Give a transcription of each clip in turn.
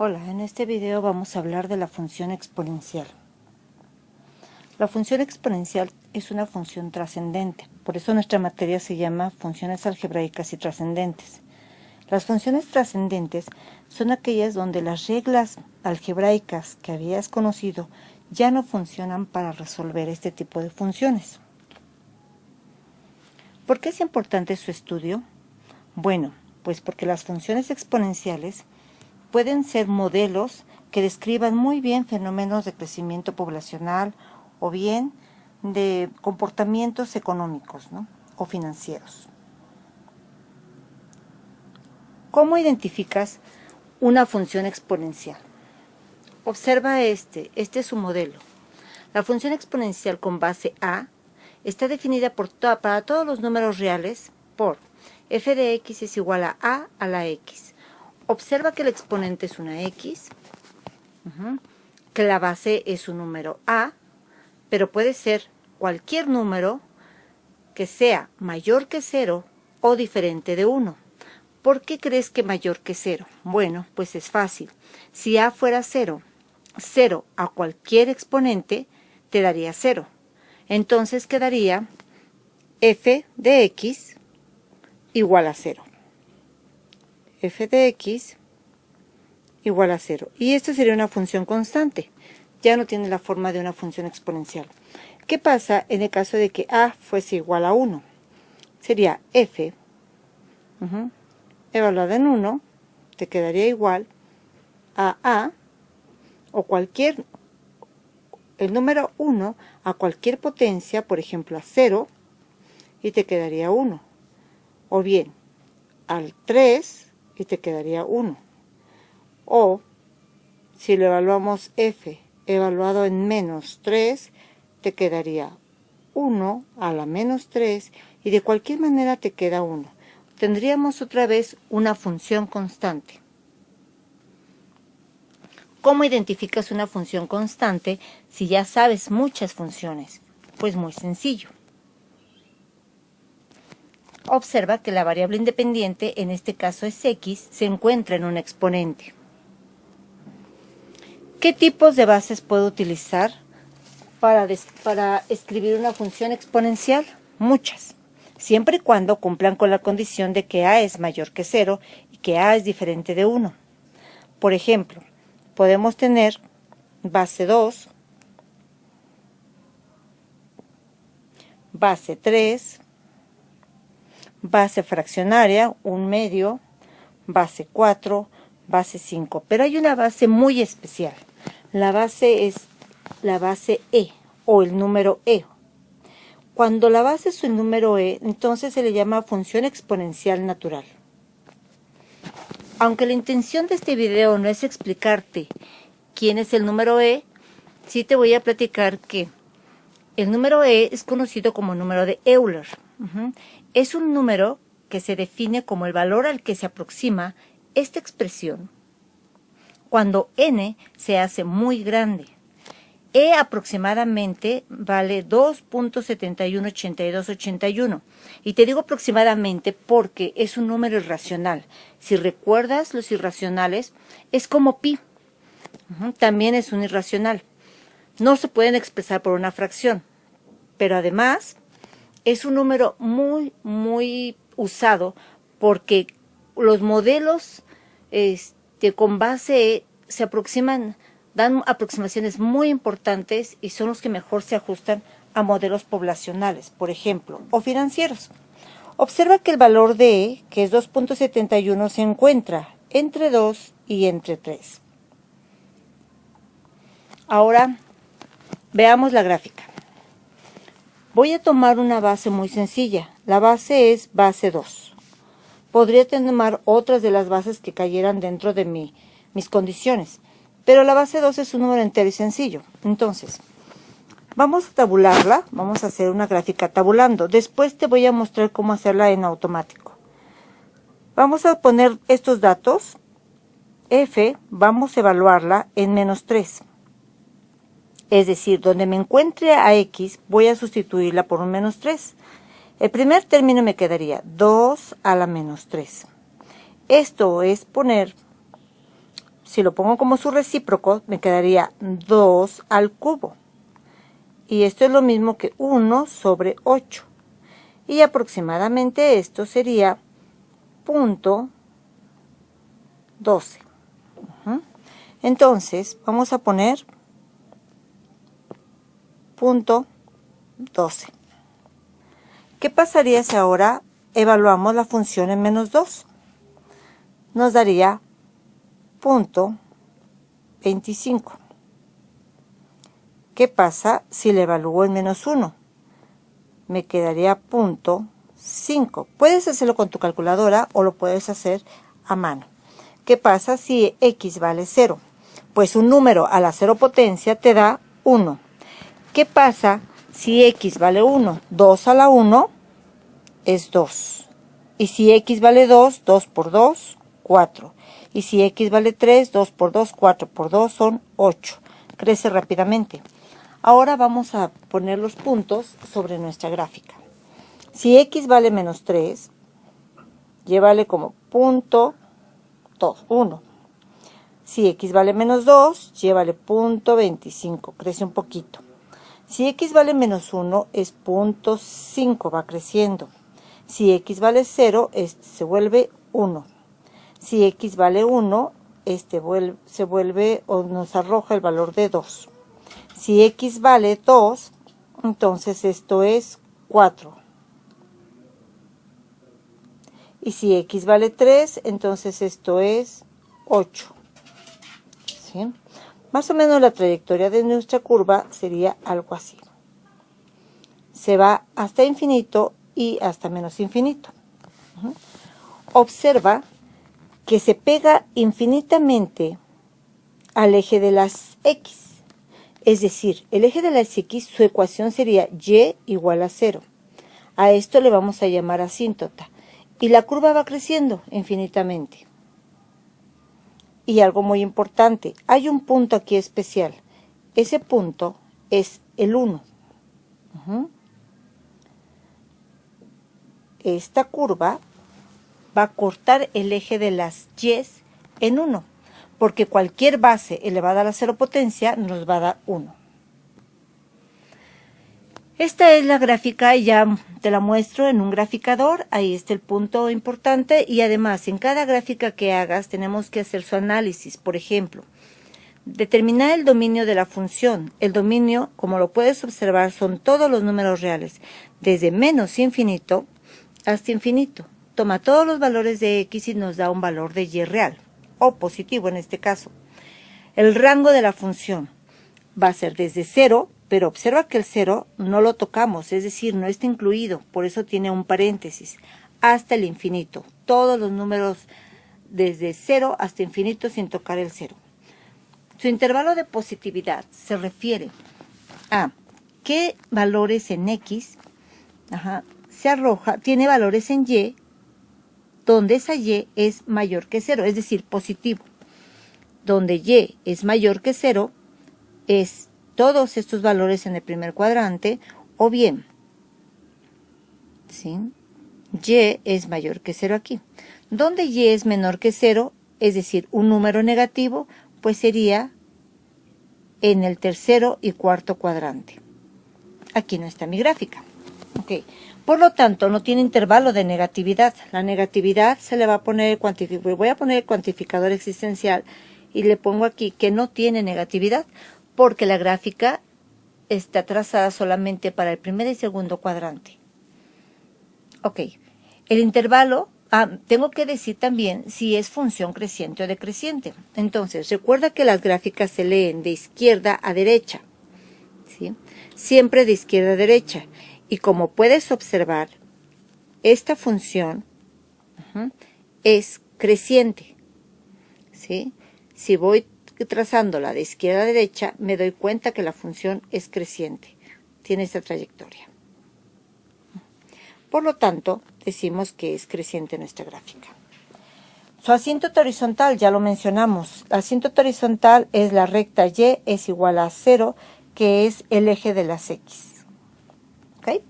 Hola, en este video vamos a hablar de la función exponencial. La función exponencial es una función trascendente, por eso nuestra materia se llama funciones algebraicas y trascendentes. Las funciones trascendentes son aquellas donde las reglas algebraicas que habías conocido ya no funcionan para resolver este tipo de funciones. ¿Por qué es importante su estudio? Bueno, pues porque las funciones exponenciales pueden ser modelos que describan muy bien fenómenos de crecimiento poblacional o bien de comportamientos económicos, ¿no?, o financieros. ¿Cómo identificas una función exponencial? Observa este es su modelo. La función exponencial con base A está definida para todos los números reales por f de x es igual a la x. Observa que el exponente es una x, que la base es un número a, pero puede ser cualquier número que sea mayor que 0 o diferente de 1. ¿Por qué crees que mayor que 0? Bueno, pues es fácil. Si a fuera 0, 0 a cualquier exponente te daría 0. Entonces quedaría f de x igual a 0. F de x igual a 0. Y esto sería una función constante. Ya no tiene la forma de una función exponencial. ¿Qué pasa en el caso de que a fuese igual a 1? Sería f evaluada en 1, te quedaría igual a o el número 1 a cualquier potencia, por ejemplo a 0, y te quedaría 1. O bien al 3 y te quedaría 1. O si lo evaluamos f evaluado en menos 3, te quedaría 1 a la menos 3 y de cualquier manera te queda 1. Tendríamos otra vez una función constante. ¿Cómo identificas una función constante si ya sabes muchas funciones? Pues muy sencillo. Observa que la variable independiente, en este caso es x, se encuentra en un exponente. ¿Qué tipos de bases puedo utilizar para escribir una función exponencial? Muchas, siempre y cuando cumplan con la condición de que a es mayor que 0 y que a es diferente de 1. Por ejemplo, podemos tener base 2, base 3, base fraccionaria, 1/2, base 4, base 5. Pero hay una base muy especial. La base es la base e, o el número e. Cuando la base es el número e, entonces se le llama función exponencial natural. Aunque la intención de este video no es explicarte quién es el número e, sí te voy a platicar que el número e es conocido como número de Euler. Es un número que se define como el valor al que se aproxima esta expresión cuando n se hace muy grande. E aproximadamente vale 2.718281. Y te digo aproximadamente porque es un número irracional. Si recuerdas los irracionales, es como pi. También es un irracional. No se pueden expresar por una fracción. Pero además es un número muy usado porque los modelos con base E se aproximan, dan aproximaciones muy importantes y son los que mejor se ajustan a modelos poblacionales, por ejemplo, o financieros. Observa que el valor de E, que es 2.71, se encuentra entre 2 y entre 3. Ahora veamos la gráfica. Voy a tomar una base muy sencilla. La base es base 2. Podría tomar otras de las bases que cayeran dentro de mis condiciones, pero la base 2 es un número entero y sencillo. Entonces, vamos a tabularla, vamos a hacer una gráfica tabulando. Después te voy a mostrar cómo hacerla en automático. Vamos a poner estos datos. F, vamos a evaluarla en menos 3. Es decir, donde me encuentre a x, voy a sustituirla por un menos 3. El primer término me quedaría 2 a la menos 3. Esto es poner si lo pongo como su recíproco, me quedaría 2 al cubo. Y esto es lo mismo que 1 sobre 8. Y aproximadamente esto sería punto 12. Entonces, vamos a poner punto 12. ¿Qué pasaría si ahora evaluamos la función en menos 2? Nos daría punto 25. ¿Qué pasa si le evalúo en menos 1? Me quedaría punto 5. Puedes hacerlo con tu calculadora o lo puedes hacer a mano. ¿Qué pasa si x vale 0? Pues un número a la 0 potencia te da 1. ¿Qué pasa si x vale 1? 2 a la 1 es 2. Y si x vale 2, 2 por 2, 4. Y si x vale 3, 2 por 2, 4 por 2 son 8. Crece rápidamente. Ahora vamos a poner los puntos sobre nuestra gráfica. Si x vale menos 3, llévale como punto 1. Si x vale menos 2, llévale punto 25, crece un poquito. Si x vale menos 1, es punto 5, va creciendo. Si x vale 0, este se vuelve 1. Si x vale 1, se vuelve o nos arroja el valor de 2. Si x vale 2, entonces esto es 4. Y si x vale 3, entonces esto es 8. ¿Sí? Más o menos la trayectoria de nuestra curva sería algo así. Se va hasta infinito y hasta menos infinito. Observa que se pega infinitamente al eje de las x. Es decir, el eje de las x, su ecuación sería y igual a 0. A esto le vamos a llamar asíntota. Y la curva va creciendo infinitamente. Y algo muy importante, hay un punto aquí especial. Ese punto es el 1. Esta curva va a cortar el eje de las y en 1, porque cualquier base elevada a la 0 potencia nos va a dar 1. Esta es la gráfica, ya te la muestro en un graficador, ahí está el punto importante y además en cada gráfica que hagas tenemos que hacer su análisis. Por ejemplo, determinar el dominio de la función. El dominio, como lo puedes observar, son todos los números reales, desde menos infinito hasta infinito. Toma todos los valores de x y nos da un valor de y real, o positivo en este caso. El rango de la función va a ser desde 0, pero observa que el 0 no lo tocamos, es decir, no está incluido, por eso tiene un paréntesis, hasta el infinito. Todos los números desde 0 hasta infinito sin tocar el 0. Su intervalo de positividad se refiere a qué valores en x se arroja, tiene valores en y, donde esa y es mayor que 0, es decir, positivo. Donde y es mayor que 0, es todos estos valores en el primer cuadrante, o bien, ¿sí? Y es mayor que 0 aquí. Donde y es menor que 0, es decir, un número negativo, pues sería en el tercero y cuarto cuadrante. Aquí no está mi gráfica. Okay. Por lo tanto, no tiene intervalo de negatividad. La negatividad se le va a poner, voy a poner el cuantificador existencial y le pongo aquí que no tiene negatividad, porque la gráfica está trazada solamente para el primer y segundo cuadrante. Ok, el intervalo, tengo que decir también si es función creciente o decreciente. Entonces, recuerda que las gráficas se leen de izquierda a derecha, ¿sí? Siempre de izquierda a derecha. Y como puedes observar, esta función es creciente, ¿sí? Si voy trazándola de izquierda a derecha, me doy cuenta que la función es creciente, tiene esta trayectoria. Por lo tanto, decimos que es creciente nuestra gráfica. Su asíntota horizontal, ya lo mencionamos. La asíntota horizontal es la recta y es igual a 0, que es el eje de las x. ¿Ok?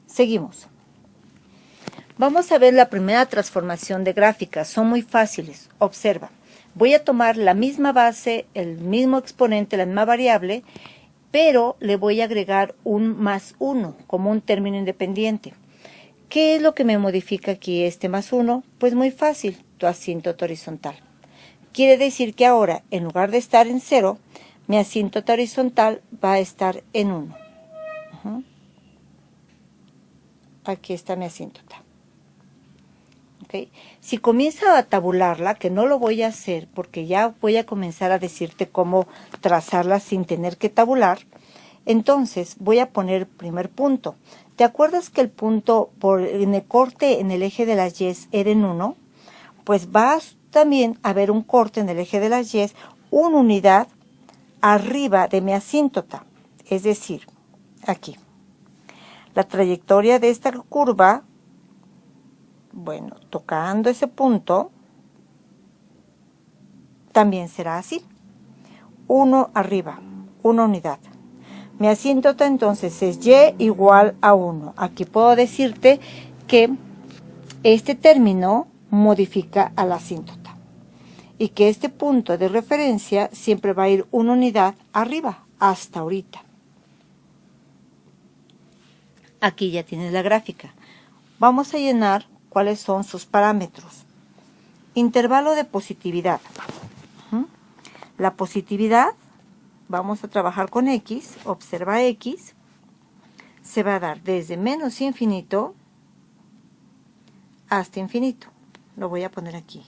Seguimos. Vamos a ver la primera transformación de gráficas. Son muy fáciles. Observa. Voy a tomar la misma base, el mismo exponente, la misma variable, pero le voy a agregar un más 1 como un término independiente. ¿Qué es lo que me modifica aquí este más 1? Pues muy fácil, tu asíntota horizontal. Quiere decir que ahora, en lugar de estar en 0, mi asíntota horizontal va a estar en 1. Aquí está mi asíntota. ¿Okay? Si comienzo a tabularla, que no lo voy a hacer porque ya voy a comenzar a decirte cómo trazarla sin tener que tabular, entonces voy a poner el primer punto. ¿Te acuerdas que el punto en el corte en el eje de las Y era en 1? Pues va también a haber un corte en el eje de las Y, una unidad arriba de mi asíntota, es decir, aquí. La trayectoria de esta curva, bueno, tocando ese punto, también será así. 1 arriba, una unidad. Mi asíntota entonces es Y igual a 1. Aquí puedo decirte que este término modifica a la asíntota y que este punto de referencia siempre va a ir una unidad arriba, hasta ahorita. Aquí ya tienes la gráfica. Vamos a llenar cuáles son sus parámetros. Intervalo de positividad. La positividad, vamos a trabajar con X, observa X, se va a dar desde menos infinito hasta infinito. Lo voy a poner aquí.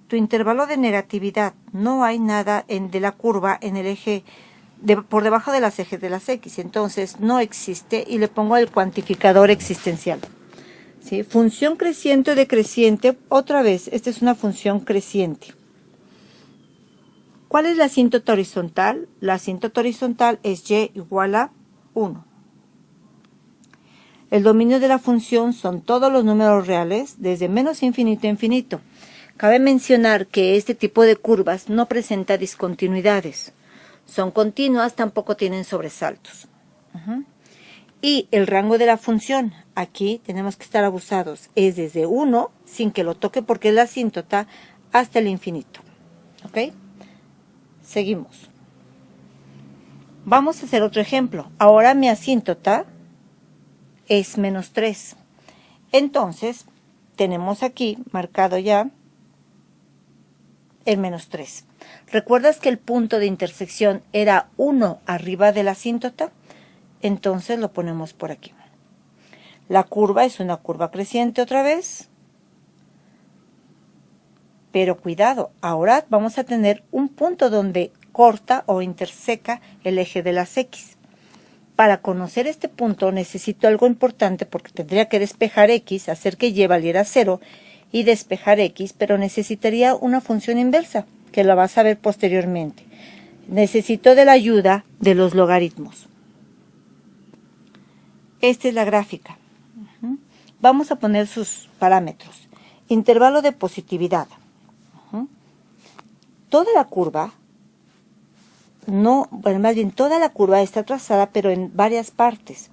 Tu intervalo de negatividad, no hay nada de la curva en el eje, por debajo de las ejes de las X, entonces no existe y le pongo el cuantificador existencial. ¿Sí? Función creciente o decreciente, otra vez, esta es una función creciente. ¿Cuál es la asíntota horizontal? La asíntota horizontal es Y igual a 1. El dominio de la función son todos los números reales, desde menos infinito a infinito. Cabe mencionar que este tipo de curvas no presenta discontinuidades. Son continuas, tampoco tienen sobresaltos. Y el rango de la función, aquí tenemos que estar abusados, es desde 1, sin que lo toque porque es la asíntota, hasta el infinito. ¿Ok? Seguimos. Vamos a hacer otro ejemplo. Ahora mi asíntota es menos 3. Entonces, tenemos aquí marcado ya el menos 3. ¿Recuerdas que el punto de intersección era 1 arriba de la asíntota? Entonces lo ponemos por aquí. La curva es una curva creciente otra vez. Pero cuidado, ahora vamos a tener un punto donde corta o interseca el eje de las X. Para conocer este punto necesito algo importante porque tendría que despejar X, hacer que Y valiera 0 y despejar X, pero necesitaría una función inversa, que la vas a ver posteriormente. Necesito de la ayuda de los logaritmos. Esta es la gráfica. Vamos a poner sus parámetros. Intervalo de positividad. Toda la curva, más bien toda la curva está trazada, pero en varias partes.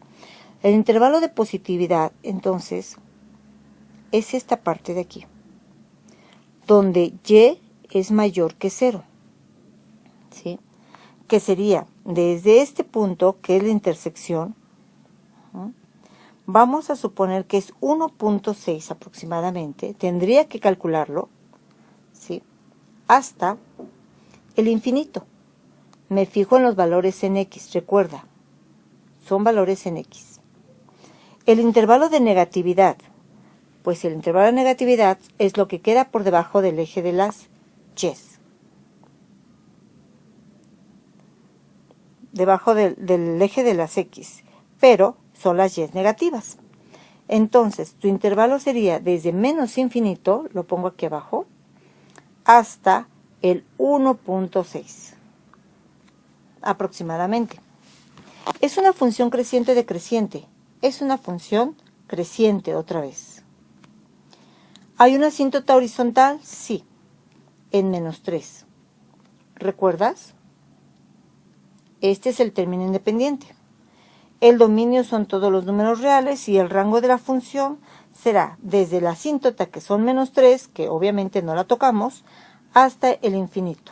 El intervalo de positividad, entonces, es esta parte de aquí, donde Y es mayor que 0. ¿Sí? Que sería desde este punto, que es la intersección, vamos a suponer que es 1.6 aproximadamente, tendría que calcularlo, ¿sí? Hasta el infinito. Me fijo en los valores en X, recuerda, son valores en X. El intervalo de negatividad, pues el intervalo de negatividad es lo que queda por debajo del eje de las Y. Debajo del eje de las X, pero son las Y negativas. Entonces, tu intervalo sería desde menos infinito, lo pongo aquí abajo, hasta el 1.6, aproximadamente. Es una función creciente decreciente. Es una función creciente otra vez. ¿Hay una asíntota horizontal? Sí, en menos 3. ¿Recuerdas? Este es el término independiente. El dominio son todos los números reales y el rango de la función será desde la asíntota, que son menos 3, que obviamente no la tocamos, hasta el infinito.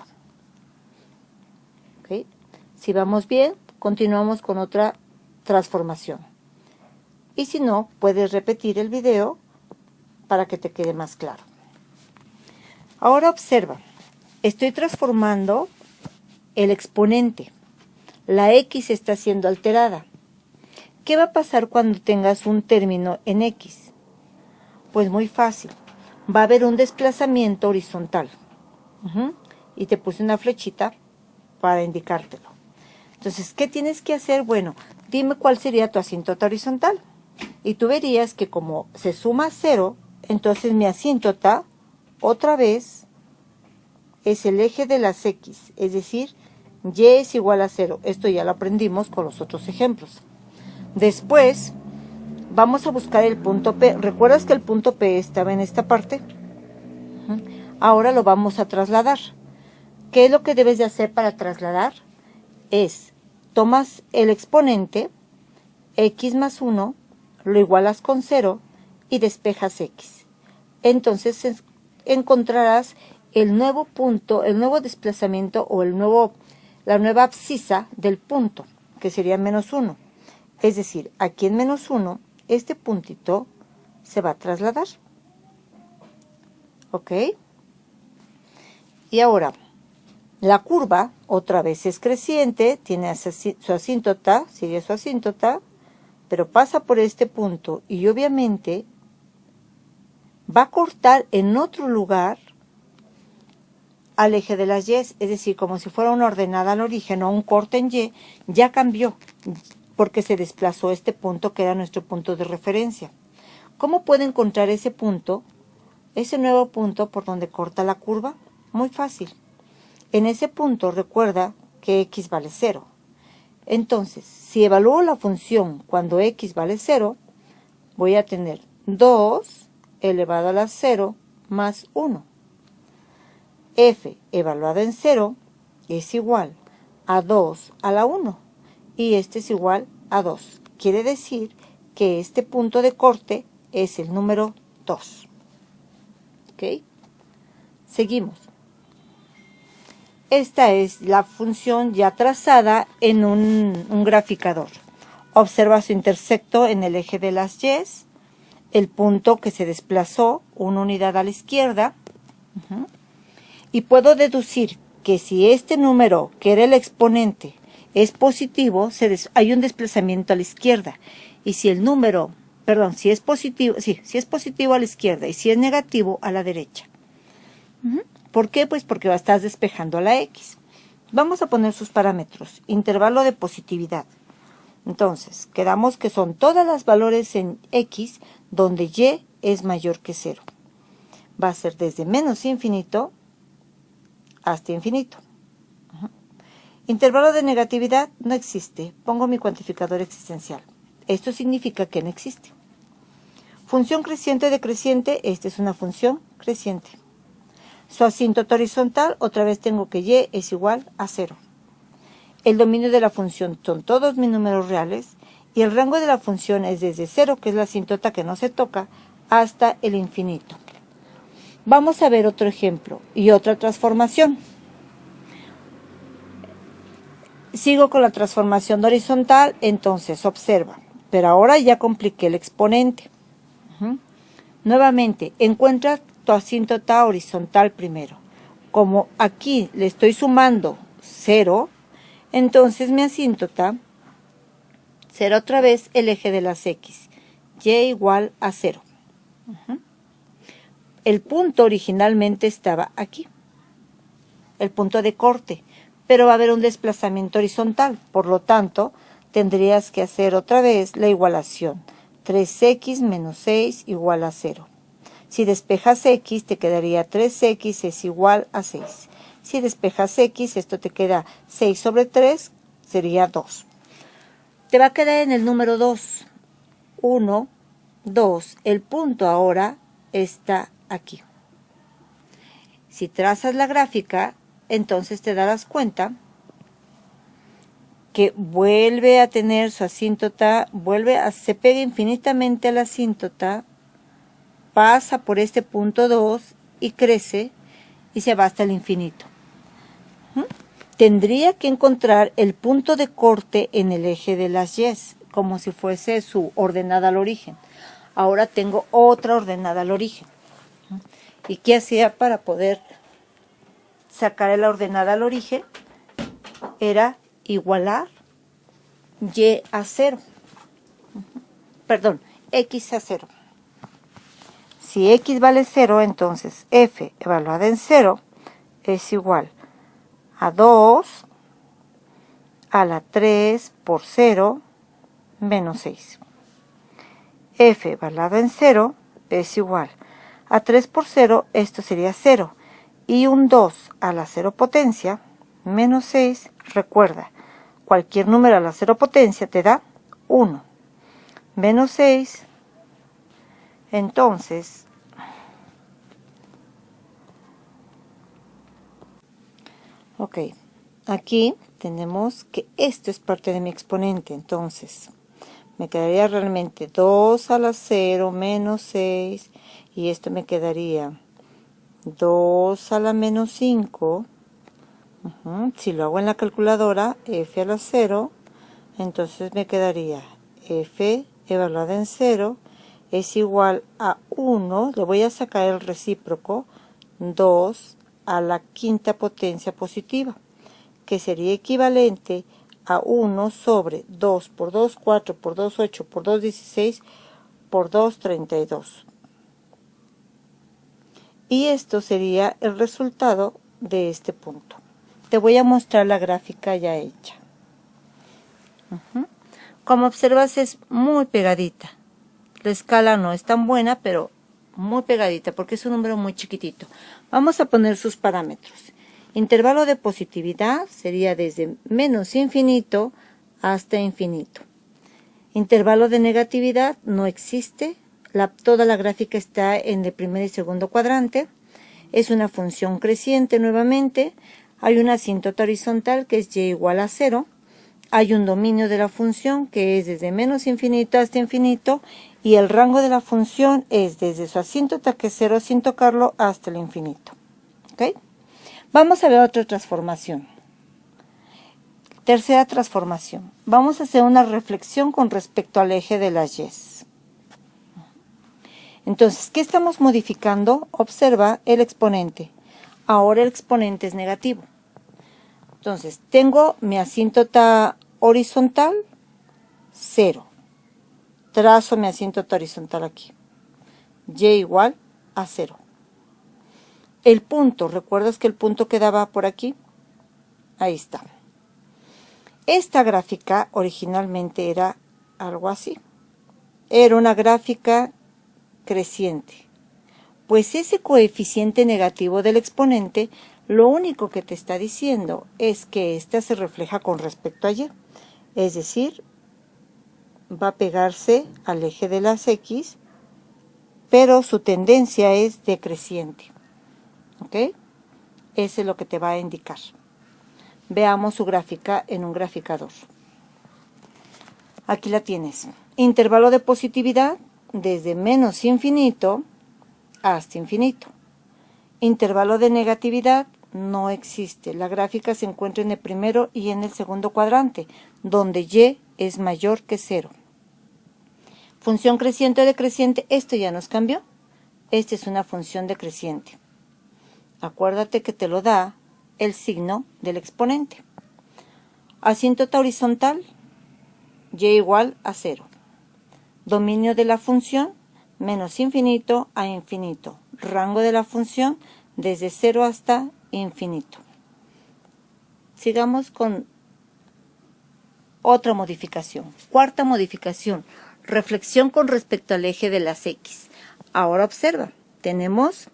¿Okay? Si vamos bien, continuamos con otra transformación. Y si no, puedes repetir el video para que te quede más claro. Ahora observa, estoy transformando el exponente. La x está siendo alterada. ¿Qué va a pasar cuando tengas un término en x? Pues muy fácil. Va a haber un desplazamiento horizontal. Y te puse una flechita para indicártelo. Entonces, ¿qué tienes que hacer? Bueno, dime cuál sería tu asíntota horizontal. Y tú verías que como se suma 0, entonces mi asíntota, otra vez, es el eje de las x. Es decir, y es igual a 0. Esto ya lo aprendimos con los otros ejemplos. Después, vamos a buscar el punto P. ¿Recuerdas que el punto P estaba en esta parte? Ahora lo vamos a trasladar. ¿Qué es lo que debes de hacer para trasladar? Es, tomas el exponente, x más 1, lo igualas con 0 y despejas x. Entonces encontrarás el nuevo punto, el nuevo desplazamiento o la nueva abscisa del punto, que sería menos 1. Es decir, aquí en menos 1, este puntito se va a trasladar. ¿Ok? Y ahora, la curva otra vez es creciente, tiene su asíntota, sigue su asíntota, pero pasa por este punto y obviamente va a cortar en otro lugar al eje de las y, es decir, como si fuera una ordenada al origen o un corte en y, ya cambió, porque se desplazó este punto que era nuestro punto de referencia. ¿Cómo puedo encontrar ese punto, ese nuevo punto por donde corta la curva? Muy fácil. En ese punto recuerda que x vale 0. Entonces, si evalúo la función cuando x vale 0, voy a tener 2 elevado a la 0 más 1. F evaluado en 0 es igual a 2 a la 1 y este es igual a 2. Quiere decir que este punto de corte es el número 2. ¿Ok? Seguimos. Esta es la función ya trazada en un graficador. Observa su intersecto en el eje de las y, el punto que se desplazó una unidad a la izquierda. Y puedo deducir que si este número, que era el exponente, es positivo, hay un desplazamiento a la izquierda. Y si el número, perdón, si es positivo a la izquierda y si es negativo, a la derecha. ¿Por qué? Pues porque estás despejando a la x. Vamos a poner sus parámetros. Intervalo de positividad. Entonces, quedamos que son todas las valores en x donde y es mayor que 0. Va a ser desde menos infinito hasta infinito. Intervalo de negatividad no existe. Pongo mi cuantificador existencial. Esto significa que no existe. Función creciente decreciente, esta es una función creciente. Su asíntota horizontal, otra vez tengo que y es igual a 0. El dominio de la función son todos mis números reales y el rango de la función es desde 0, que es la asíntota que no se toca, hasta el infinito. Vamos a ver otro ejemplo y otra transformación. Sigo con la transformación horizontal, entonces observa, pero ahora ya compliqué el exponente. Nuevamente, encuentra tu asíntota horizontal primero. Como aquí le estoy sumando 0, entonces mi asíntota será otra vez el eje de las x, y igual a 0. El punto originalmente estaba aquí, el punto de corte, pero va a haber un desplazamiento horizontal, por lo tanto, tendrías que hacer otra vez la igualación. 3x menos 6 igual a 0. Si despejas x, te quedaría 3x es igual a 6. Si despejas x, esto te queda 6 sobre 3, sería 2. Te va a quedar en el número 2. 1, 2. El punto ahora está aquí. Si trazas la gráfica, entonces te darás cuenta que vuelve a tener su asíntota, se pega infinitamente a la asíntota, pasa por este punto 2 y crece, y se va hasta el infinito. Tendría que encontrar el punto de corte en el eje de las y, como si fuese su ordenada al origen. Ahora tengo otra ordenada al origen. ¿Y qué hacía para poder sacar la ordenada al origen? Era igualar y a 0. Perdón, x a 0. Si x vale 0, entonces f evaluada en 0 es igual a 2 a la 3 por 0 menos 6. F evaluada en 0 es igual a 3 por 0, esto sería 0. Y un 2 a la 0 potencia menos 6, recuerda, cualquier número a la 0 potencia te da 1. Menos 6, entonces, ok, aquí tenemos que esto es parte de mi exponente, entonces me quedaría realmente 2 a la 0 menos 6, y esto me quedaría 2 a la menos 5. Si lo hago en la calculadora, f a la 0, entonces me quedaría f evaluada en 0 es igual a 1, le voy a sacar el recíproco, 2 a la quinta potencia positiva, que sería equivalente a 1 sobre 2 por 2, 4 por 2, 8 por 2, 16 por 2, 32. Y esto sería el resultado de este punto. Te voy a mostrar la gráfica ya hecha. Como observas, es muy pegadita. La escala no es tan buena, pero muy pegadita porque es un número muy chiquitito. Vamos a poner sus parámetros. Intervalo de positividad sería desde menos infinito hasta infinito. Intervalo de negatividad no existe. Toda la gráfica está en el primer y segundo cuadrante. Es una función creciente nuevamente. Hay una asíntota horizontal que es y igual a 0. Hay un dominio de la función que es desde menos infinito hasta infinito, y el rango de la función es desde su asíntota, que es 0 sin tocarlo, hasta el infinito. ¿Okay? Vamos a ver otra transformación. Tercera transformación. Vamos a hacer una reflexión con respecto al eje de las y. Entonces, ¿qué estamos modificando? Observa el exponente. Ahora el exponente es negativo. Entonces, tengo mi asíntota horizontal, 0. Trazo mi asíntota horizontal aquí. Y igual a 0. El punto, ¿recuerdas que el punto quedaba por aquí? Ahí está. Esta gráfica originalmente era algo así. Era una gráfica creciente. Pues ese coeficiente negativo del exponente, lo único que te está diciendo es que ésta se refleja con respecto a y. Es decir, va a pegarse al eje de las x, pero su tendencia es decreciente. ¿Ok? Eso es lo que te va a indicar. Veamos su gráfica en un graficador. Aquí la tienes. Intervalo de positividad desde menos infinito hasta infinito. Intervalo de negatividad no existe. La gráfica se encuentra en el primero y en el segundo cuadrante, donde y es mayor que 0. Función creciente o decreciente, esto ya nos cambió. Esta es una función decreciente. Acuérdate que te lo da el signo del exponente. Asíntota horizontal, y igual a 0. Dominio de la función, menos infinito a infinito. Rango de la función, desde 0 hasta infinito. Sigamos con otra modificación. Cuarta modificación, reflexión con respecto al eje de las x. Ahora observa, tenemos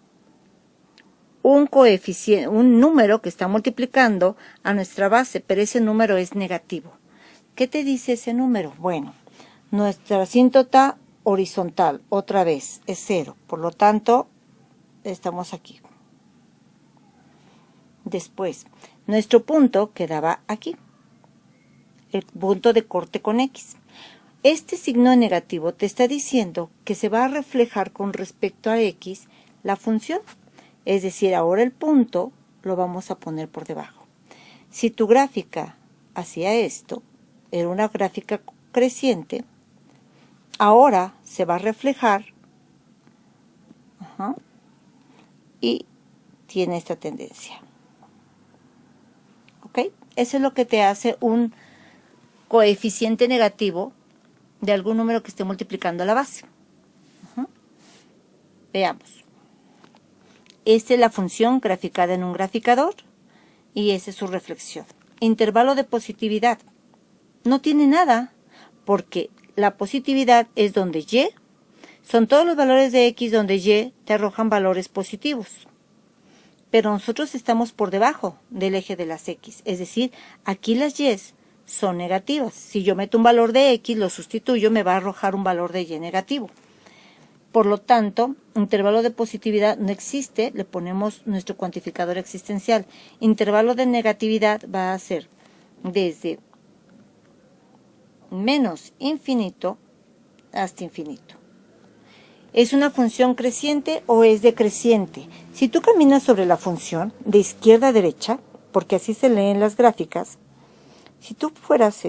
un coeficiente, un número que está multiplicando a nuestra base, pero ese número es negativo. ¿Qué te dice ese número? Bueno, nuestra asíntota horizontal, otra vez, es 0. Por lo tanto, estamos aquí. Después, nuestro punto quedaba aquí. El punto de corte con x. Este signo negativo te está diciendo que se va a reflejar con respecto a x la función. Es decir, ahora el punto lo vamos a poner por debajo. Si tu gráfica hacía esto, era una gráfica creciente, ahora se va a reflejar y tiene esta tendencia. ¿Ok? Eso es lo que te hace un coeficiente negativo de algún número que esté multiplicando a la base. Veamos. Esta es la función graficada en un graficador y esa es su reflexión. Intervalo de positividad. No tiene nada porque la positividad es donde y son todos los valores de x donde y te arrojan valores positivos. Pero nosotros estamos por debajo del eje de las x. Es decir, aquí las y son negativas. Si yo meto un valor de x, lo sustituyo, me va a arrojar un valor de y negativo. Por lo tanto, intervalo de positividad no existe, le ponemos nuestro cuantificador existencial. Intervalo de negatividad va a ser desde menos infinito hasta infinito. ¿Es una función creciente o es decreciente? Si tú caminas sobre la función de izquierda a derecha, porque así se leen las gráficas, si tú fueras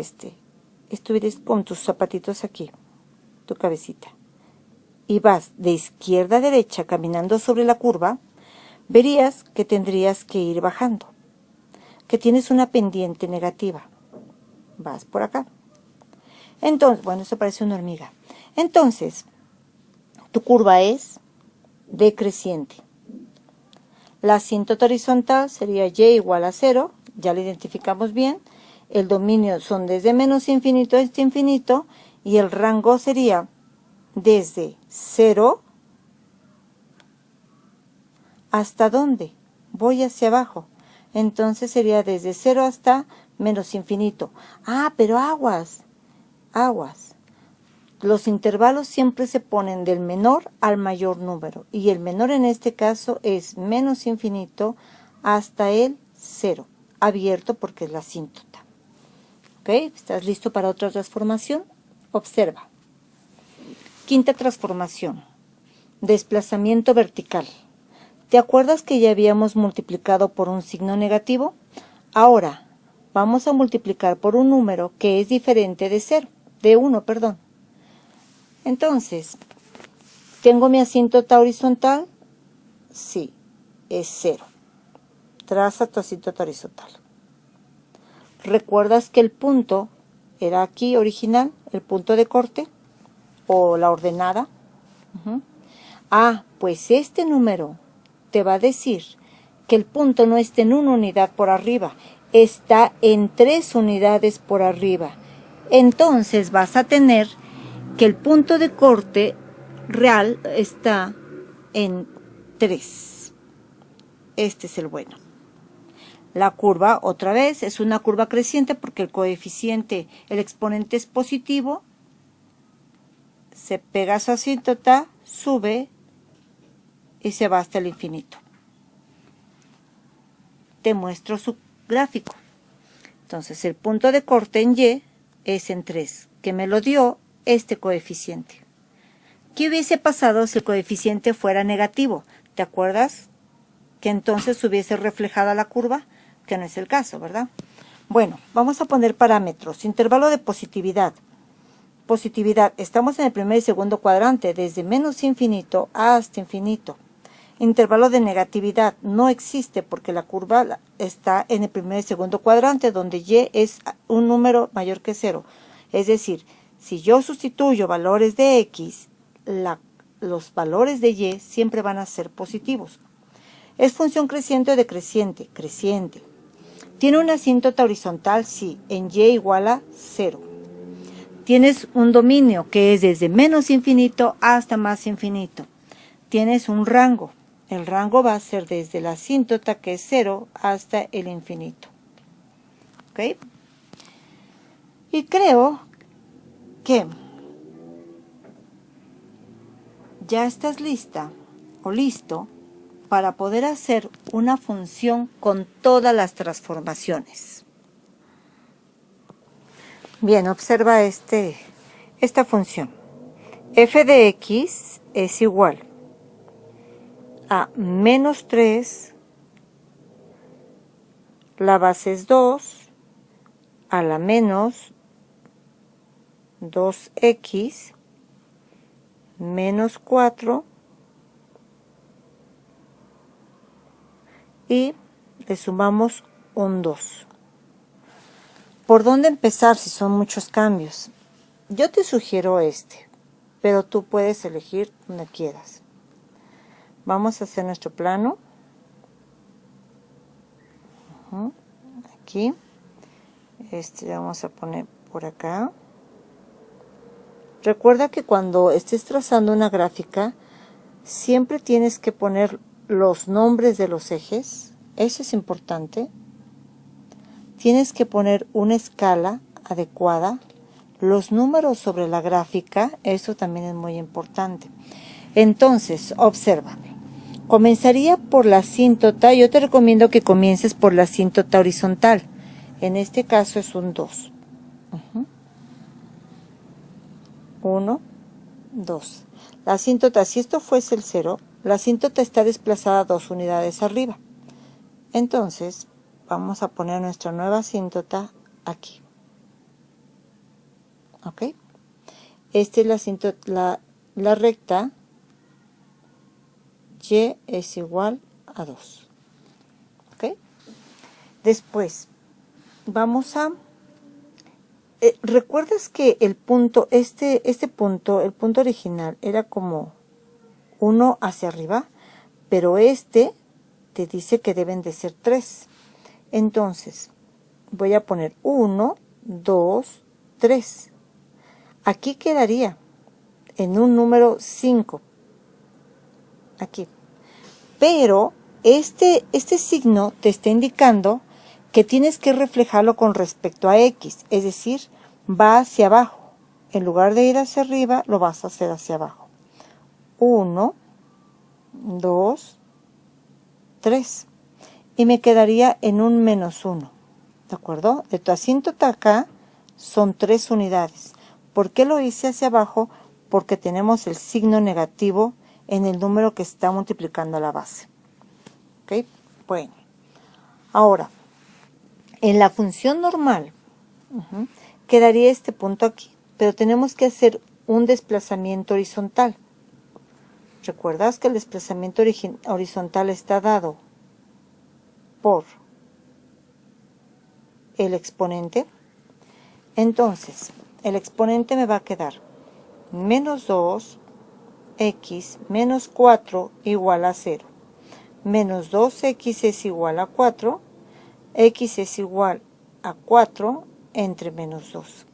estuvieras con tus zapatitos aquí, tu cabecita, y vas de izquierda a derecha caminando sobre la curva, verías que tendrías que ir bajando, que tienes una pendiente negativa. Vas por acá. Entonces, bueno, esto parece una hormiga. Entonces, tu curva es decreciente. La asíntota horizontal sería y igual a 0, ya lo identificamos bien. El dominio son desde menos infinito hasta infinito y el rango sería desde 0 hasta ¿dónde? Voy hacia abajo. Entonces sería desde 0 hasta menos infinito. Ah, pero aguas. Los intervalos siempre se ponen del menor al mayor número. Y el menor en este caso es menos infinito hasta el 0. Abierto porque es la asíntota. ¿Ok? ¿Estás listo para otra transformación? Observa. Quinta transformación. Desplazamiento vertical. ¿Te acuerdas que ya habíamos multiplicado por un signo negativo? Ahora vamos a multiplicar por un número que es diferente de 1, perdón. Entonces, ¿tengo mi asíntota horizontal? Sí, es 0. Traza tu asíntota horizontal. ¿Recuerdas que el punto era aquí original, el punto de corte o la ordenada? Pues este número te va a decir que el punto no está en una unidad por arriba, está en 3 unidades por arriba. Entonces vas a tener que el punto de corte real está en 3. Este es el bueno. La curva, otra vez, es una curva creciente porque el coeficiente, el exponente es positivo. Se pega a su asíntota, sube y se va hasta el infinito. Te muestro su gráfico. Entonces, el punto de corte en y es en 3, que me lo dio este coeficiente. ¿Qué hubiese pasado si el coeficiente fuera negativo? ¿Te acuerdas que entonces hubiese reflejado la curva? Que no es el caso, ¿verdad? Bueno, vamos a poner parámetros. Intervalo de positividad. Positividad, estamos en el primer y segundo cuadrante, desde menos infinito hasta infinito. Intervalo de negatividad no existe porque la curva está en el primer y segundo cuadrante, donde y es un número mayor que 0. Es decir, si yo sustituyo valores de x, los valores de y siempre van a ser positivos. ¿Es función creciente o decreciente? Creciente. ¿Tiene una asíntota horizontal? Sí, en y igual a 0. Tienes un dominio que es desde menos infinito hasta más infinito. Tienes un rango. El rango va a ser desde la asíntota, que es 0, hasta el infinito. ¿Ok? Y creo que ya estás lista o listo para poder hacer una función con todas las transformaciones. Bien, observa esta función. F de x es igual a menos 3, la base es 2, a la menos 2x menos 4 y le sumamos un 2. ¿Por dónde empezar si son muchos cambios? Yo te sugiero este, pero tú puedes elegir donde quieras. Vamos a hacer nuestro plano. Aquí. Este vamos a poner por acá. Recuerda que cuando estés trazando una gráfica, siempre tienes que poner los nombres de los ejes. Eso es importante. Tienes que poner una escala adecuada. Los números sobre la gráfica, eso también es muy importante. Entonces, observa. Comenzaría por la asíntota. Yo te recomiendo que comiences por la asíntota horizontal. En este caso es un 2. 1, 2. La asíntota, si esto fuese el 0, la asíntota está desplazada 2 unidades arriba. Entonces, vamos a poner nuestra nueva asíntota aquí. ¿Ok? Esta es la asíntota, la recta y es igual a 2. ¿Ok? Después, vamos a... ¿recuerdas que el punto, este punto, el punto original, era como 1 hacia arriba? Pero este te dice que deben de ser 3. Entonces, voy a poner 1, 2, 3. Aquí quedaría en un número 5. Aquí. Pero este signo te está indicando que tienes que reflejarlo con respecto a X, es decir, va hacia abajo. En lugar de ir hacia arriba, lo vas a hacer hacia abajo. 1, 2, 3. Y me quedaría en un menos 1. ¿De acuerdo? De tu asíntota acá son 3 unidades. ¿Por qué lo hice hacia abajo? Porque tenemos el signo negativo en el número que está multiplicando a la base. ¿Ok? Bueno. Ahora, en la función normal, quedaría este punto aquí, pero tenemos que hacer un desplazamiento horizontal. ¿Recuerdas que el desplazamiento horizontal está dado por el exponente? Entonces, el exponente me va a quedar menos 2x menos 4 igual a 0. Menos 2x es igual a 4. X es igual a 4 entre menos 2.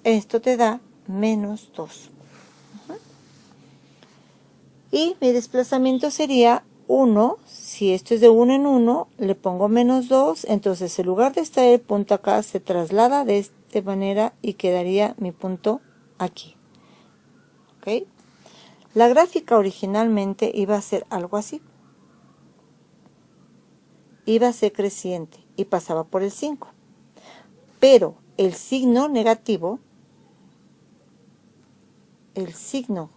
Esto te da menos 2. Y mi desplazamiento sería 1. Si esto es de 1 en 1, le pongo menos 2. Entonces, en lugar de estar el punto acá, se traslada de esta manera y quedaría mi punto aquí. ¿Ok? La gráfica originalmente iba a ser algo así. Iba a ser creciente y pasaba por el 5. Pero el signo negativo, el signo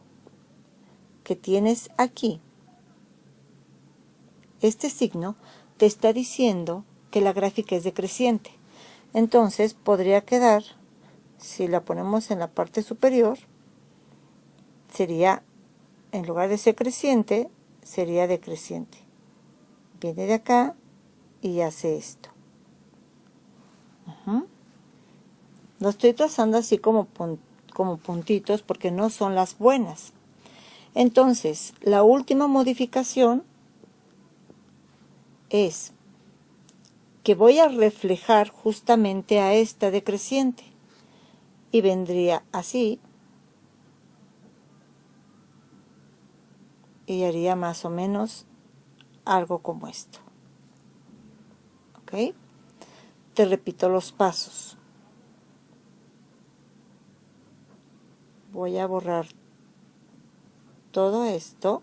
que tienes aquí, este signo te está diciendo que la gráfica es decreciente. Entonces podría quedar, si la ponemos en la parte superior, sería, en lugar de ser creciente, sería decreciente. Viene de acá y hace esto. Lo estoy trazando así como puntitos porque no son las buenas. Entonces, la última modificación es que voy a reflejar justamente a esta decreciente y vendría así y haría más o menos algo como esto. ¿Ok? Te repito los pasos. Voy a borrar todo esto.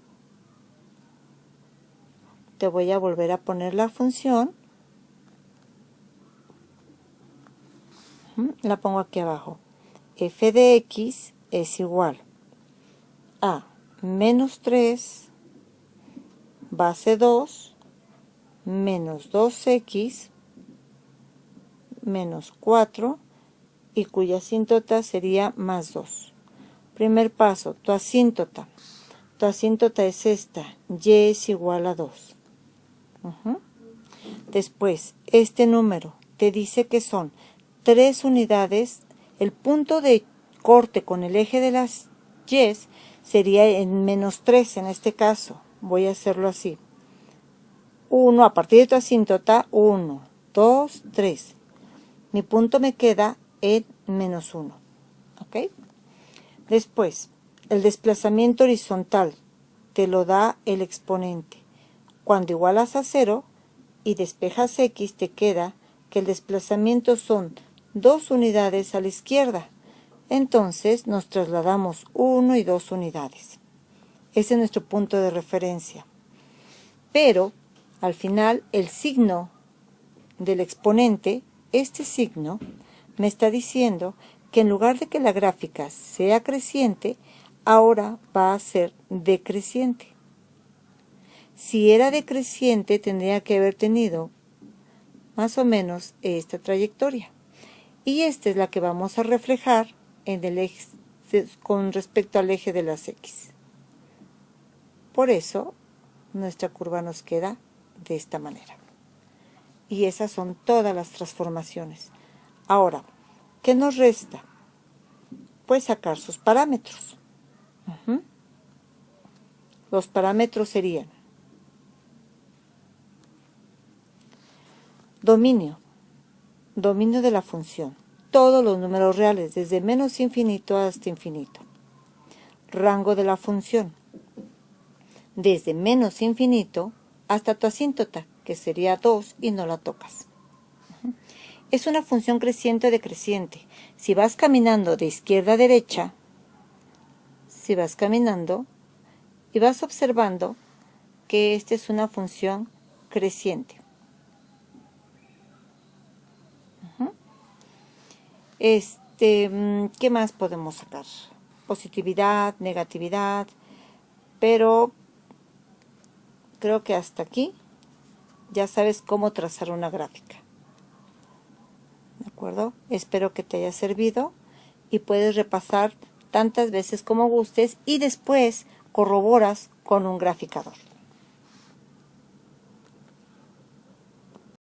Te voy a volver a poner la función. La pongo aquí abajo. F de x es igual a menos 3 base 2 menos 2x menos 4 y cuya asíntota sería más 2. Primer paso, tu asíntota. Tu asíntota es esta, y es igual a 2. Después, este número te dice que son 3 unidades. El punto de corte con el eje de las y sería en menos 3 en este caso. Voy a hacerlo así. 1, a partir de tu asíntota, 1, 2, 3. Mi punto me queda en menos 1. ¿Ok? Después, el desplazamiento horizontal te lo da el exponente. Cuando igualas a 0 y despejas x, te queda que el desplazamiento son 2 unidades a la izquierda. Entonces nos trasladamos 1 y 2 unidades. Ese es nuestro punto de referencia. Pero al final el signo del exponente, este signo, me está diciendo que en lugar de que la gráfica sea creciente, ahora va a ser decreciente. Si era decreciente, tendría que haber tenido más o menos esta trayectoria. Y esta es la que vamos a reflejar en el eje, con respecto al eje de las X. Por eso, nuestra curva nos queda de esta manera. Y esas son todas las transformaciones. Ahora, ¿qué nos resta? Pues sacar sus parámetros. Los parámetros serían dominio de la función, todos los números reales, desde menos infinito hasta infinito. Rango de la función, desde menos infinito hasta tu asíntota, que sería 2 y no la tocas. Es una función creciente o decreciente. Si vas caminando de izquierda a derecha, si vas caminando y vas observando que esta es una función creciente. ¿Qué más podemos sacar? Positividad, negatividad, pero creo que hasta aquí ya sabes cómo trazar una gráfica. ¿De acuerdo? Espero que te haya servido y puedes repasar tantas veces como gustes y después corroboras con un graficador.